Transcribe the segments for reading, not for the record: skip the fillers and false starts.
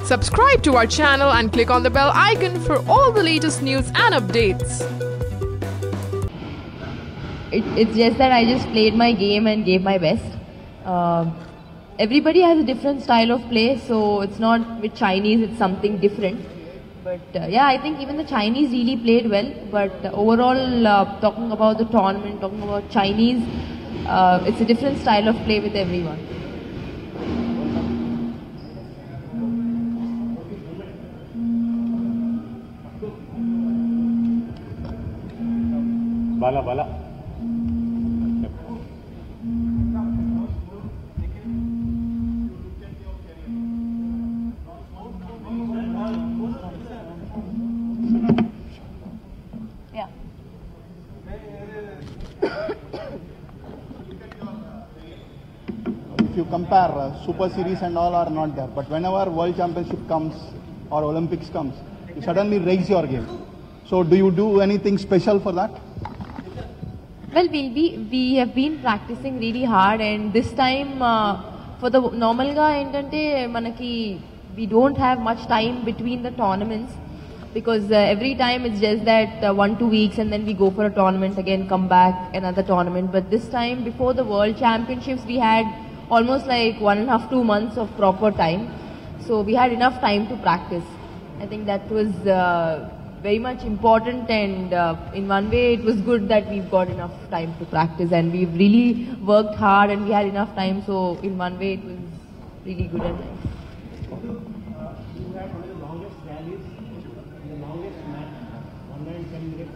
Subscribe to our channel and click on the bell icon for all the latest news and updates. It's just that I just played my game and gave my best. Everybody has a different style of play, so it's not with Chinese, it's something different. But yeah, I think even the Chinese really played well. But overall, talking about the tournament, talking about Chinese, it's a different style of play with everyone. Bala. Yeah. If you compare, Super Series and all are not there. But whenever World Championship comes or Olympics comes, you suddenly raise your game. So do you do anything special for that? Well, we have been practicing really hard, and this time for the normal ga entante manaki we don't have much time between the tournaments, because every time it's just that 1-2 weeks and then we go for a tournament again, come back, another tournament. But this time before the World Championships we had almost like 1.5-2 months of proper time, so we had enough time to practice. I think that was very much important, and in one way it was good that we've got enough time to practice, and we've really worked hard and we had enough time, so in one way it was really good and nice. You had one of the longest rallies and the longest match, 110 minutes,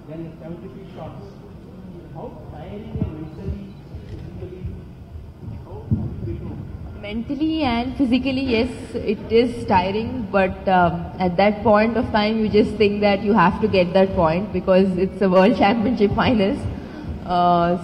then 73 shots. How tiring and mentally, physically, how did you do? Mentally and physically, yes, it is tiring, but at that point of time you just think that you have to get that point because it's a World Championship finals.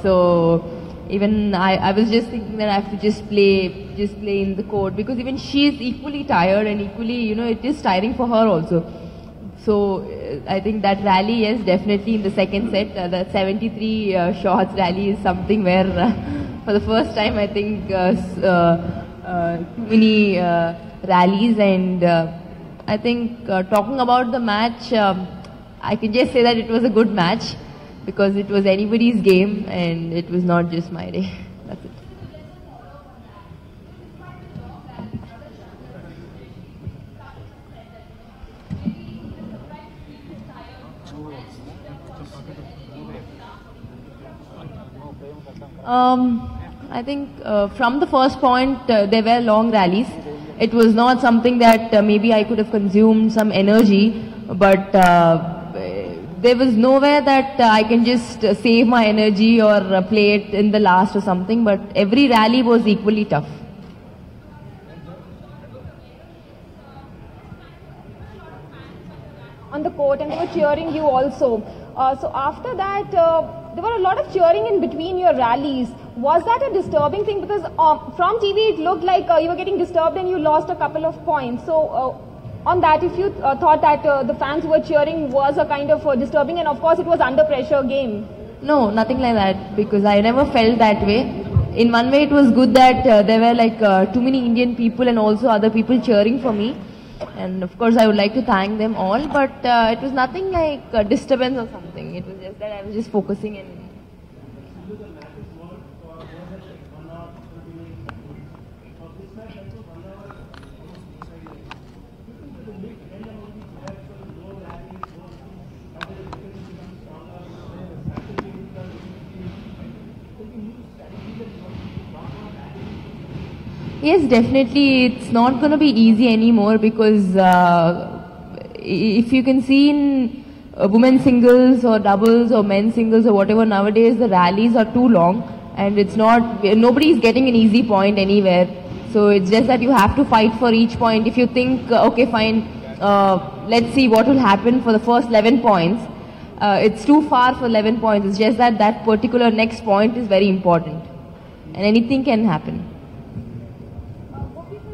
So even I was just thinking that I have to just play in the court, because even she is equally tired and equally, it is tiring for her also. So I think that rally, yes, definitely in the second set, the 73 shots rally is something where for the first time I think too many rallies, and I think talking about the match, I can just say that it was a good match because it was anybody's game and it was not just my day. That's it. I think from the first point there were long rallies. It was not something that maybe I could have consumed some energy, but there was nowhere that I can just save my energy or play it in the last or something, but every rally was equally tough. On the court, and they were cheering you also. So after that, there were a lot of cheering in between your rallies. Was that a disturbing thing? Because from TV it looked like you were getting disturbed and you lost a couple of points. So on that, if you thought that the fans who were cheering was a kind of disturbing, and of course it was under pressure game. No, nothing like that, because I never felt that way. In one way it was good that there were like too many Indian people and also other people cheering for me. And of course I would like to thank them all, but it was nothing like a disturbance or something. It was just that I was just focusing and... Yes, definitely. It's not going to be easy anymore, because if you can see in women's singles or doubles or men's singles or whatever, nowadays the rallies are too long and it's not, nobody is getting an easy point anywhere. So it's just that you have to fight for each point. If you think, okay, fine, let's see what will happen for the first 11 points. It's too far for 11 points. It's just that that particular next point is very important and anything can happen.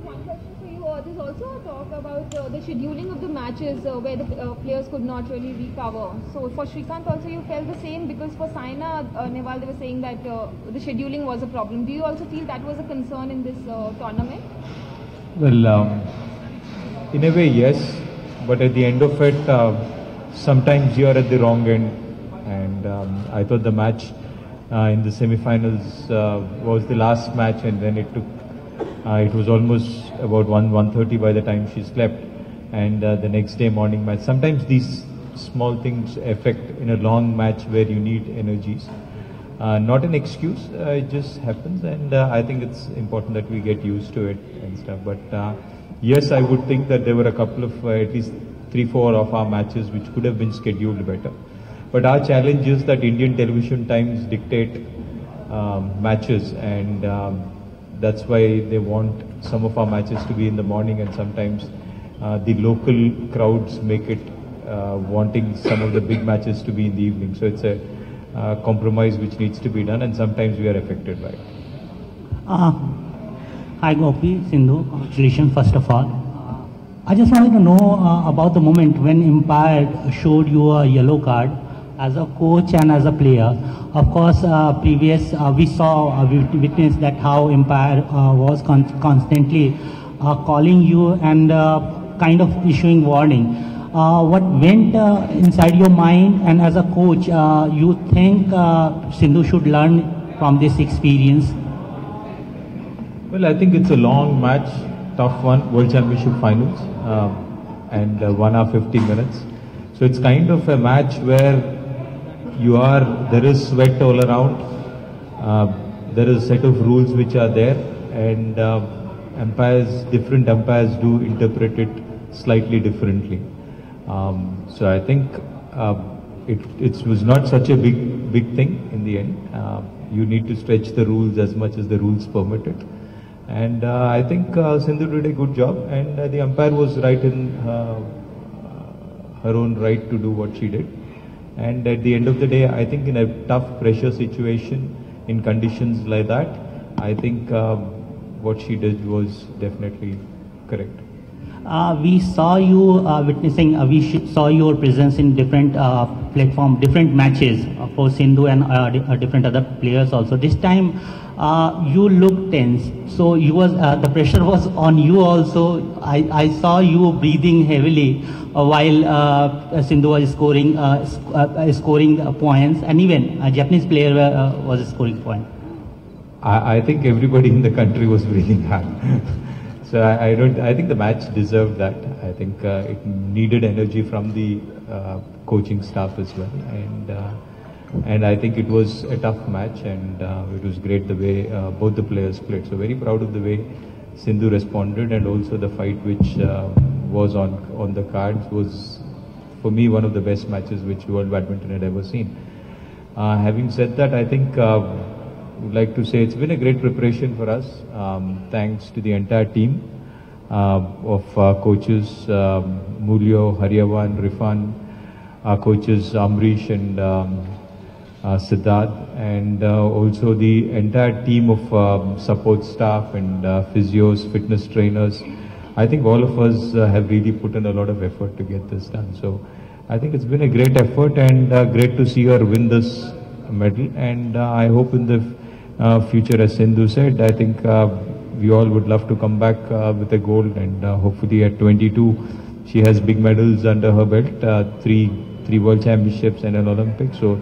One question for you. There's also a talk about the scheduling of the matches where the players could not really recover. So for Srikanth also you felt the same, because for Saina Nehwal they were saying that the scheduling was a problem. Do you also feel that was a concern in this tournament? Well, in a way, yes, but at the end of it, sometimes you are at the wrong end, and I thought the match in the semi-finals was the last match, and then it took. It was almost about 1:30 by the time she slept, and the next day morning match. Sometimes these small things affect in a long match where you need energies. Not an excuse, it just happens, and I think it's important that we get used to it and stuff. But yes, I would think that there were a couple of at least 3-4 of our matches which could have been scheduled better. But our challenge is that Indian television times dictate matches, and that's why they want some of our matches to be in the morning, and sometimes the local crowds make it wanting some of the big matches to be in the evening. So it's a compromise which needs to be done, and sometimes we are affected by it. Hi Gopi, Sindhu, congratulations first of all. I just wanted to know about the moment when umpire showed you a yellow card as a coach and as a player. Of course, we witnessed that how umpire was constantly calling you and kind of issuing warning. What went inside your mind, and as a coach, you think Sindhu should learn from this experience? Well, I think it's a long match, tough one, World Championship finals, and 1 hour 50 minutes. So it's kind of a match where there is sweat all around. There is a set of rules which are there, and different umpires do interpret it slightly differently. So I think it was not such a big thing in the end. You need to stretch the rules as much as the rules permit it. And I think Sindhu did a good job, and the umpire was right in her own right to do what she did. And at the end of the day, I think in a tough pressure situation, in conditions like that, I think what she did was definitely correct. We saw you we saw your presence in different platform, different matches for Sindhu and different other players also. This time, you looked tense. So the pressure was on you also. I saw you breathing heavily while Sindhu was scoring points, and even a Japanese player was scoring points. I think everybody in the country was breathing hard. So I think the match deserved that. I think it needed energy from the coaching staff as well, and I think it was a tough match, and it was great the way both the players played. So very proud of the way Sindhu responded, and also the fight which was on the cards was, for me, one of the best matches which World Badminton had ever seen. Having said that, I think would like to say it's been a great preparation for us. Thanks to the entire team of coaches, Mulyo, Haryavan, Rifan, our coaches Amrish and Siddharth, and also the entire team of support staff and physios, fitness trainers. I think all of us have really put in a lot of effort to get this done. So I think it's been a great effort, and great to see her win this medal, and I hope in the future, as Sindhu said, I think we all would love to come back with a gold, and hopefully at 22 she has big medals under her belt, three World Championships and an Olympic, so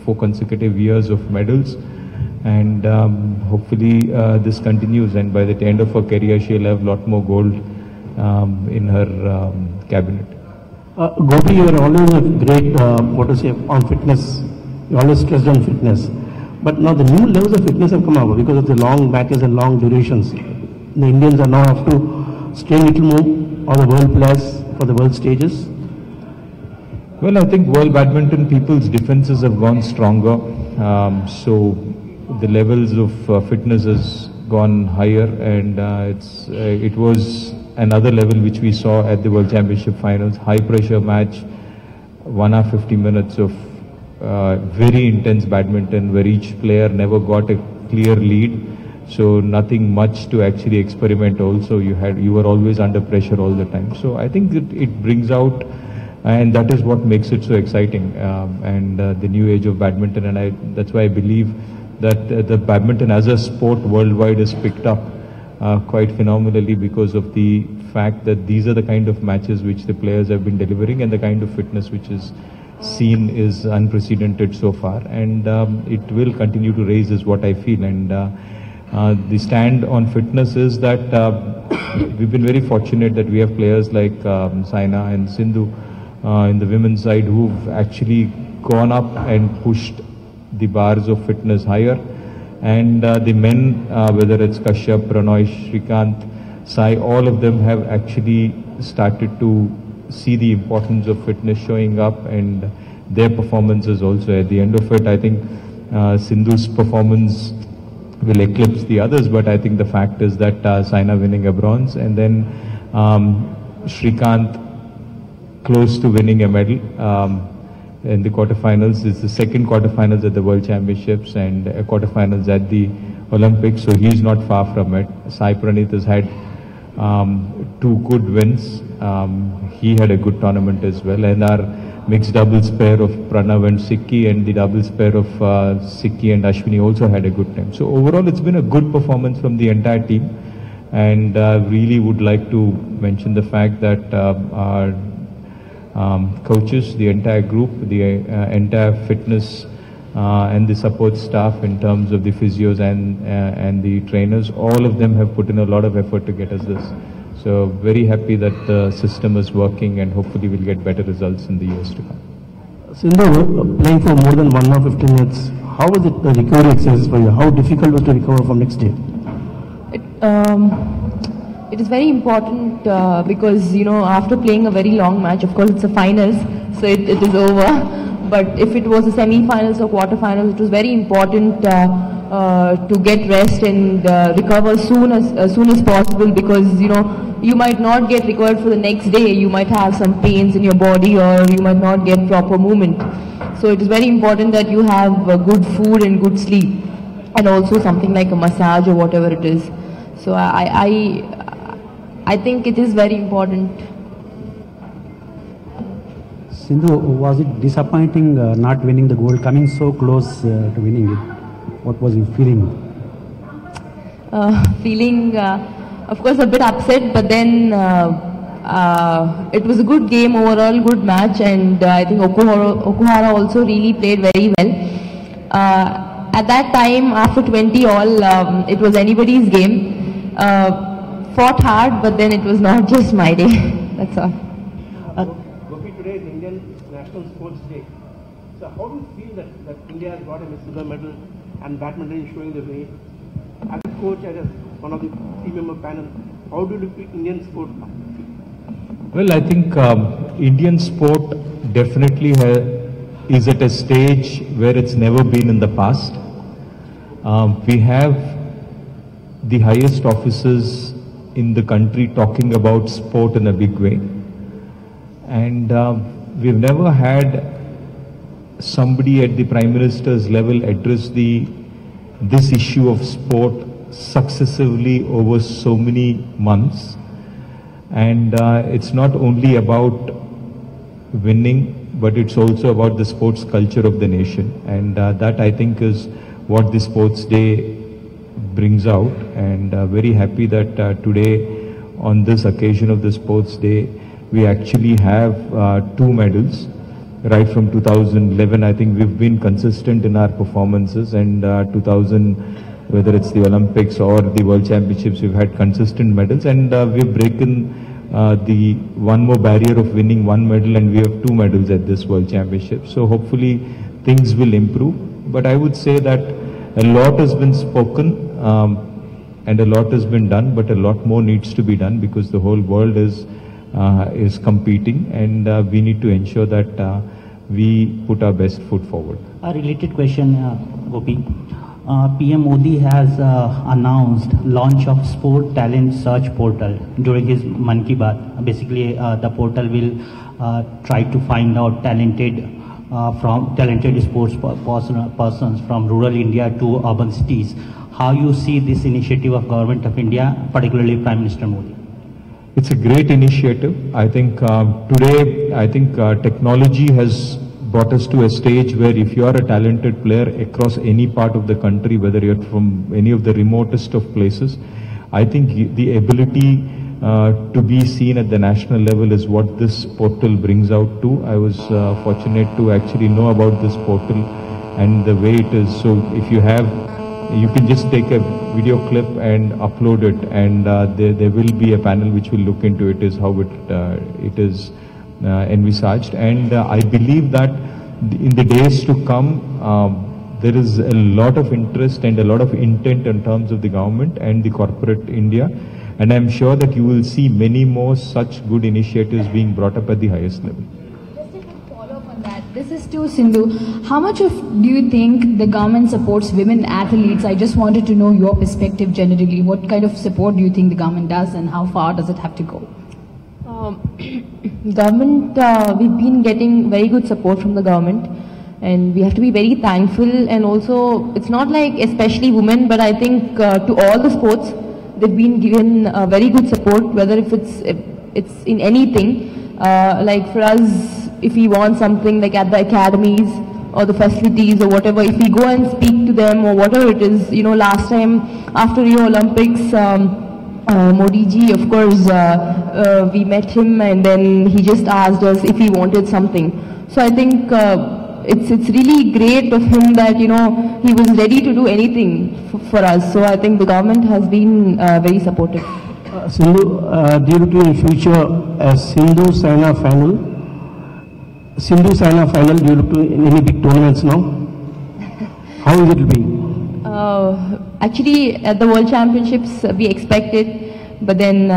4 consecutive years of medals, and hopefully this continues, and by the end of her career she'll have a lot more gold in her cabinet. Gopi, you are always a great, on fitness. You always stressed on fitness. But now the new levels of fitness have come up because of the long matches and long durations. The Indians are now have to strain a little more on the world players for the world stages. Well, I think World Badminton people's defenses have gone stronger. So the levels of fitness has gone higher, and it was another level which we saw at the World Championship finals. High pressure match, 1 hour 50 minutes of very intense badminton where each player never got a clear lead, so nothing much to actually experiment. Also, you were always under pressure all the time. So I think it brings out, and that is what makes it so exciting, and the new age of badminton. And that's why I believe that the badminton as a sport worldwide is picked up quite phenomenally because of the fact that these are the kind of matches which the players have been delivering, and the kind of fitness which is seen is unprecedented so far, and it will continue to raise is what I feel. And the stand on fitness is that we've been very fortunate that we have players like Saina and Sindhu in the women's side who've actually gone up and pushed the bars of fitness higher. And the men, whether it's Kashyap, Pranoy, Shrikant, Sai, all of them have actually started to see the importance of fitness showing up, and their performances also. At the end of it, I think Sindhu's performance will eclipse the others, but I think the fact is that Saina winning a bronze, and then Shrikant close to winning a medal in the quarterfinals. It's the second quarterfinals at the World Championships and quarterfinals at the Olympics, so he's not far from it. Sai Praneeth has had 2 good wins. He had a good tournament as well, and our mixed doubles pair of Pranav and Sikki and the doubles pair of Sikki and Ashwini also had a good time. So overall it's been a good performance from the entire team, and really would like to mention the fact that our coaches, the entire group, the entire fitness and the support staff in terms of the physios and the trainers, all of them have put in a lot of effort to get us this. So very happy that the system is working, and hopefully we'll get better results in the years to come. Sindhu, playing for more than 1 hour 15 minutes, how was it the recovery exercise for you? How difficult was it to recover from next day? It is very important because, you know, after playing a very long match, of course it's a finals, so it is over. But if it was a semi-finals or quarter-finals, it was very important to get rest and recover as soon as possible, because, you know, you might not get recovered for the next day. You might have some pains in your body, or you might not get proper movement. So it is very important that you have good food and good sleep, and also something like a massage or whatever it is. So I think it is very important. Sindhu, was it disappointing not winning the gold, coming so close to winning it? What was you feeling? Feeling, of course, a bit upset, but then it was a good game overall, good match, and I think Okuhara also really played very well. At that time, after 20 all, it was anybody's game. Fought hard, but then it was not just my day. That's all. Gopi, today is Indian National Sports Day. So how do you feel that India has got a silver medal and badminton is showing the way? As a coach, as one of the team member panel, how do you look at Indian sport now? Well, I think Indian sport definitely is at a stage where it's never been in the past. We have the highest officers in the country talking about sport in a big way, and we've never had somebody at the Prime Minister's level address this issue of sport successively over so many months. And it's not only about winning, but it's also about the sports culture of the nation, and that I think is what the Sports Day brings out. And very happy that today, on this occasion of the Sports Day, we actually have 2 medals. Right from 2011, I think we've been consistent in our performances, and 2000, whether it's the Olympics or the World Championships, we've had consistent medals, and we've broken the one more barrier of winning 1 medal, and we have 2 medals at this World Championship. So hopefully things will improve. But I would say that a lot has been spoken and a lot has been done, but a lot more needs to be done, because the whole world is competing, and we need to ensure that we put our best foot forward. A related question, Gopi. PM Modi has announced launch of Sport Talent Search Portal during his Mann Ki Baat. Basically, the portal will try to find out talented sports persons from rural India to urban cities. How you see this initiative of Government of India, particularly Prime Minister Modi? It's a great initiative. I think today, technology has brought us to a stage where if you are a talented player across any part of the country, whether you're from any of the remotest of places, I think the ability to be seen at the national level is what this portal brings out to. I was fortunate to actually know about this portal and the way it is. So if you can just take a video clip and upload it, and there will be a panel which will look into it, is how it is envisaged. And I believe that in the days to come, there is a lot of interest and a lot of intent in terms of the government and the corporate India. And I'm sure that you will see many more such good initiatives being brought up at the highest level. Just a quick follow-up on that. This is to Sindhu. How much do you think the government supports women athletes? I just wanted to know your perspective generally. What kind of support do you think the government does, and how far does it have to go? Government, we've been getting very good support from the government, and we have to be very thankful. And also, it's not like especially women, but I think to all the sports, they've been given very good support, whether if it's in anything. Like for us, if we want something like at the academies or the facilities or whatever, if we go and speak to them or whatever it is, you know, last time after Rio Olympics, Modi ji, of course, we met him, and then he just asked us if he wanted something. So I think it's really great of him that, you know, he was ready to do anything for us. So I think the government has been very supportive. Sindhu, do you look in future as Sindhu-Saina final? Sindhu-Saina final, do you look to in any big tournaments now? How will it be? Actually, at the World Championships, we expected, but then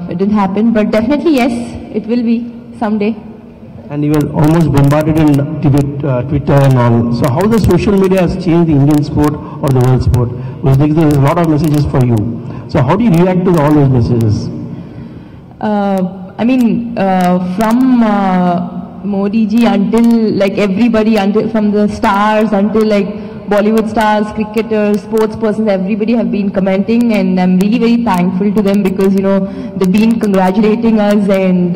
it didn't happen. But definitely, yes, it will be someday. And you were almost bombarded in Twitter and all. So how the social media has changed the Indian sport or the world sport? Because there's a lot of messages for you. So how do you react to all those messages? I mean, from Modi ji until like everybody, until from the stars until like Bollywood stars, cricketers, sports persons, everybody have been commenting, and I'm really very thankful to them because, you know, they've been congratulating us and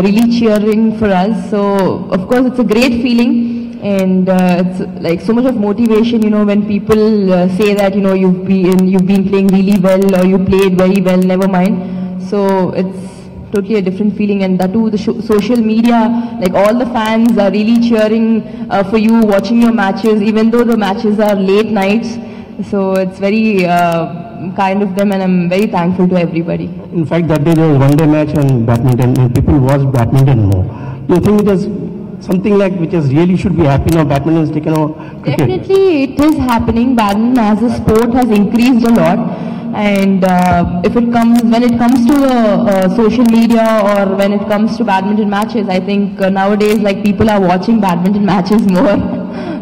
really cheering for us. So of course it's a great feeling, and it's like so much of motivation, you know, when people say that, you know, you've been playing really well or you played very well, never mind. So it's totally a different feeling, and that too, the social media, like all the fans are really cheering for you, watching your matches, even though the matches are late nights. So it's very kind of them, and I'm very thankful to everybody. In fact, that day there was one-day match and badminton, and people watch badminton more. Do you think it is something like which is really should be happening, or badminton has taken over cricket? Definitely it is happening. Badminton as a sport has increased a lot. And when it comes to social media or when it comes to badminton matches, I think nowadays like people are watching badminton matches more.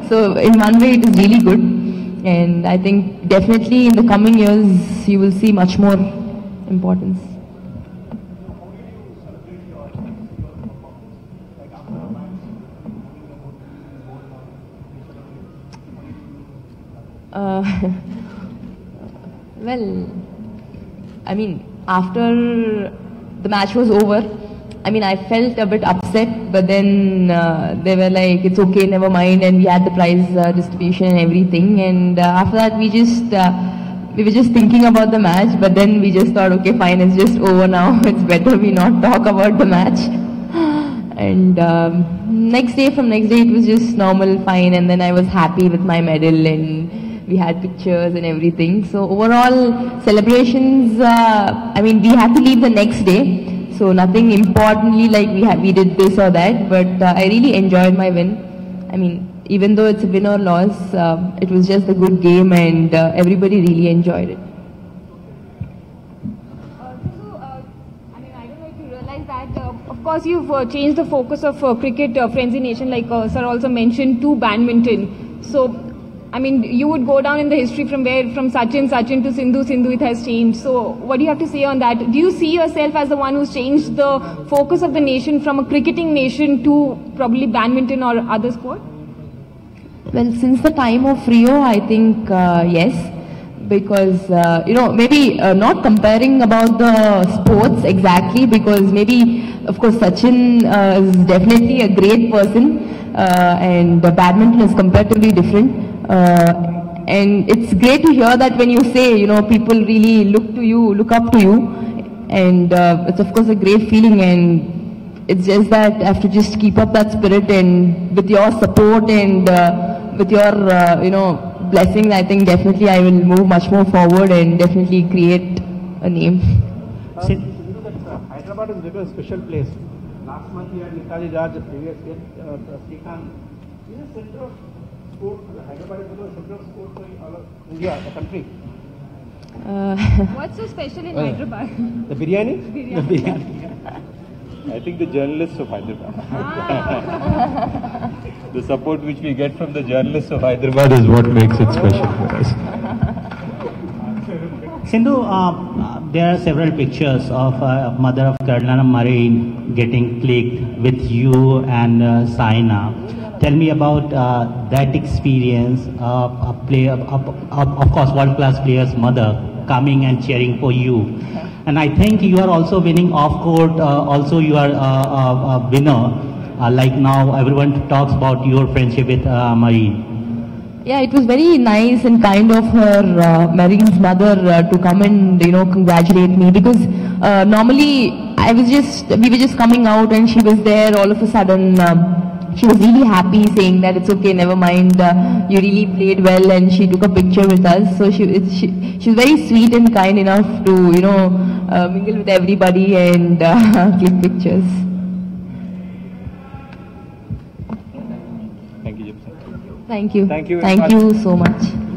So in one way it is really good, and I think definitely in the coming years you will see much more importance. Well, I mean, after the match was over, I mean, I felt a bit upset, but then they were like, it's okay, never mind, and we had the prize distribution and everything, and after that we were just thinking about the match, but then we just thought, okay, fine, it's just over now, it's better we not talk about the match. And next day it was just normal, fine, and then I was happy with my medal, and we had pictures and everything. So overall celebrations, I mean, we had to leave the next day, so nothing importantly like we did this or that, but I really enjoyed my win. I mean, even though it's a win or loss, it was just a good game, and everybody really enjoyed it. I mean, I don't know if you realize that, of course, you've changed the focus of cricket, Frenzy Nation, like Sir also mentioned, to badminton. So, I mean, you would go down in the history from Sachin to Sindhu, it has changed. So what do you have to say on that? Do you see yourself as the one who's changed the focus of the nation from a cricketing nation to probably badminton or other sport? Well, since the time of Rio, I think yes, because, you know, maybe not comparing about the sports exactly, because maybe, of course, Sachin is definitely a great person, and badminton is comparatively different. And it's great to hear that when you say, people really look to you, look up to you. And it's of course a great feeling, and it's just that I have to just keep up that spirit, and with your support and with your, blessings, I think definitely I will move much more forward and definitely create a name. Hyderabad is really a special place. Last month we had Netaji Raj, the previous year, Srikanth. This is a center of sport. Hyderabad is a center of sport for all of India, the country. What's so special in Hyderabad? The biryani? Biryani. The biryani. I think the journalists of Hyderabad. The support which we get from the journalists of Hyderabad is what makes it special for us. Sindhu, there are several pictures of mother of Caroline Marin getting clicked with you and Saina. Tell me about that experience of a player, of course, world-class player's mother coming and cheering for you. And I think you are also winning off-court. Also, you are a winner. Like now, everyone talks about your friendship with Marine. Yeah, it was very nice and kind of her, Marine's mother, to come and congratulate me, because normally we were just coming out and she was there. All of a sudden, she was really happy, saying that it's okay, never mind, you really played well, and she took a picture with us. So she was very sweet and kind enough to mingle with everybody and click pictures. Thank you, Gypsy. Thank you. Thank you. Thank you so much.